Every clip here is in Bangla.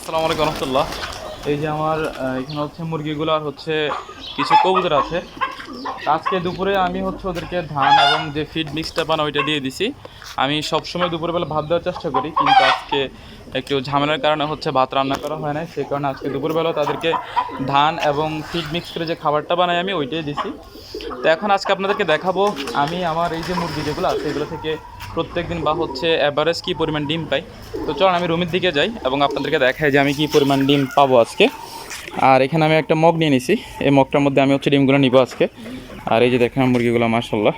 আসসালামু আলাইকুম রহমতুল্লাহ। এই যে আমার এখানে হচ্ছে মুরগিগুলো আর হচ্ছে কিছু কবুতর আছে। আজকে দুপুরে আমি হচ্ছে ওদেরকে ধান এবং যে ফিড মিক্সটা বানা ওইটা দিয়ে দিছি। আমি সবসময় দুপুরবেলা ভাত দেওয়ার চেষ্টা করি, কিন্তু আজকে একটু ঝামেলার কারণে হচ্ছে ভাত রান্না করা হয় না, সেই কারণে আজকে দুপুরবেলা তাদেরকে ধান এবং ফিড মিক্স করে যে খাবারটা বানাই আমি ওইটাই দিছি। তো এখন আজকে আপনাদেরকে দেখাবো আমি আমার এই যে মুরগি যেগুলো আছে এগুলো থেকে প্রত্যেক দিন বা হচ্ছে অ্যাভারেজ কী পরিমাণ ডিম পাই। তো চলুন আমি রুমের দিকে যাই এবং আপনাদেরকে দেখাই যে আমি কী পরিমাণ ডিম পাবো আজকে। আর এখানে আমি একটা মগ নিয়ে নিছি, এই মগটার মধ্যে আমি হচ্ছে ডিমগুলো নিব আজকে। আর এই যে দেখেন মুরগিগুলো মাশাআল্লাহ।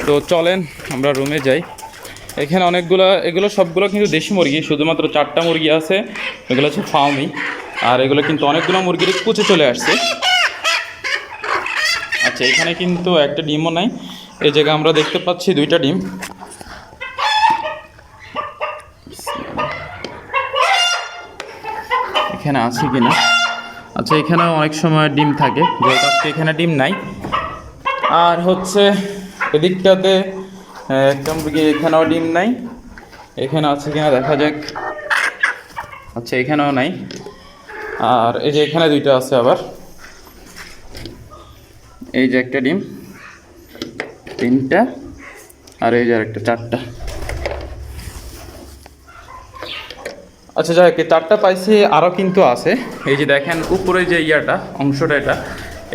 তো চলেন আমরা রুমে যাই। এখানে এগুলো সবগুলো কিন্তু দেশি মুরগি, শুধুমাত্র 4টা মুরগি আছে, এগুলো হচ্ছে ফার্মি। আর এগুলো কিন্তু অনেকগুলো মুরগির কুচে চলে আসছে। আচ্ছা, এখানে কিন্তু একটা ডিমও নাই, এই জায়গায় আমরা দেখতে পাচ্ছি 2টা ডিম। এখানে আছে কিনা? আচ্ছা, এখানেও অনেক সময় ডিম থাকে, যেহেতু আজকে এখানে ডিম নাই। আর হচ্ছে এদিকটাতে একটা মুরগি, এখানেও ডিম নাই, এখানে আছে কিনা দেখা যাক। আচ্ছা, এখানেও নাই। আর এই যে এখানে 2টা আছে আবার, এই যে একটা ডিম, 3টা, আর এই যে আরেকটা 4টা। আচ্ছা যাই হোক, 4টা পাইছি, আরও কিন্তু আছে। এই যে দেখেন উপরে যে অংশটা,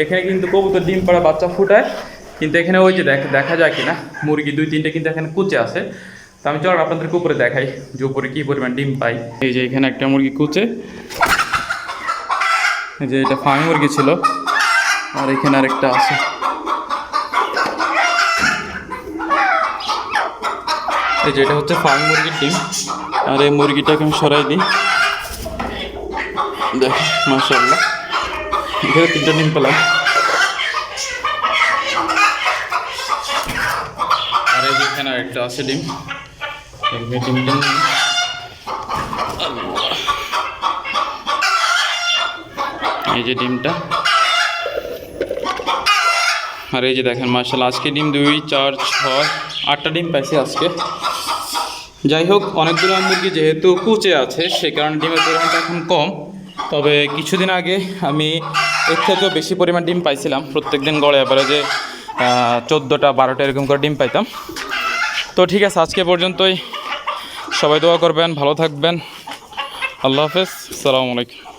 এখানে কিন্তু কবুতর ডিম পাড়া বাচ্চা ফুটায়, কিন্তু এখানে ওই যে দেখা যায় কিনা মুরগি 2-3টে কিন্তু এখানে কুচে আছে। তো আমি চলো আপনাদেরকে উপরে দেখাই যে উপরে কী পরিমাণ ডিম পাই। এই যে এখানে একটা মুরগি কুচে, এই যে এটা ফার্মি মুরগি ছিল, আর এখানে আরেকটা আছে। এই যে এটা হচ্ছে ফার্মি মুরগির ডিম, আর এই মুরগিটাকে আমি সরাই দিই। দেখ মাশাআল্লাহ, এখানে 3টা ডিম পেলাম। আর এই যে এখানে আরেকটা আছে ডিম, ডিমটা এই যে ডিমটা। আর এই যে দেখেন মাশাআল্লাহ, আজকে ডিম 2, 4, 6, 8টা ডিম পাইছি আজকে। যাই হোক, অনেকগুলো মুরগি যেহেতু কুচে আছে সে কারণে ডিমের পরিমাণটা এখন কম। তবে কিছুদিন আগে আমি এর থেকেও বেশি পরিমাণ ডিম পাইছিলাম, প্রত্যেক দিন গড়ে অ্যাভারেজে 14টা 12টা এরকম করে ডিম পাইতাম। তো ঠিক আছে, আজকে পর্যন্তই। সবাই দোয়া করবেন, ভালো থাকবেন। আল্লাহ হাফেজ, আসসালামু আলাইকুম।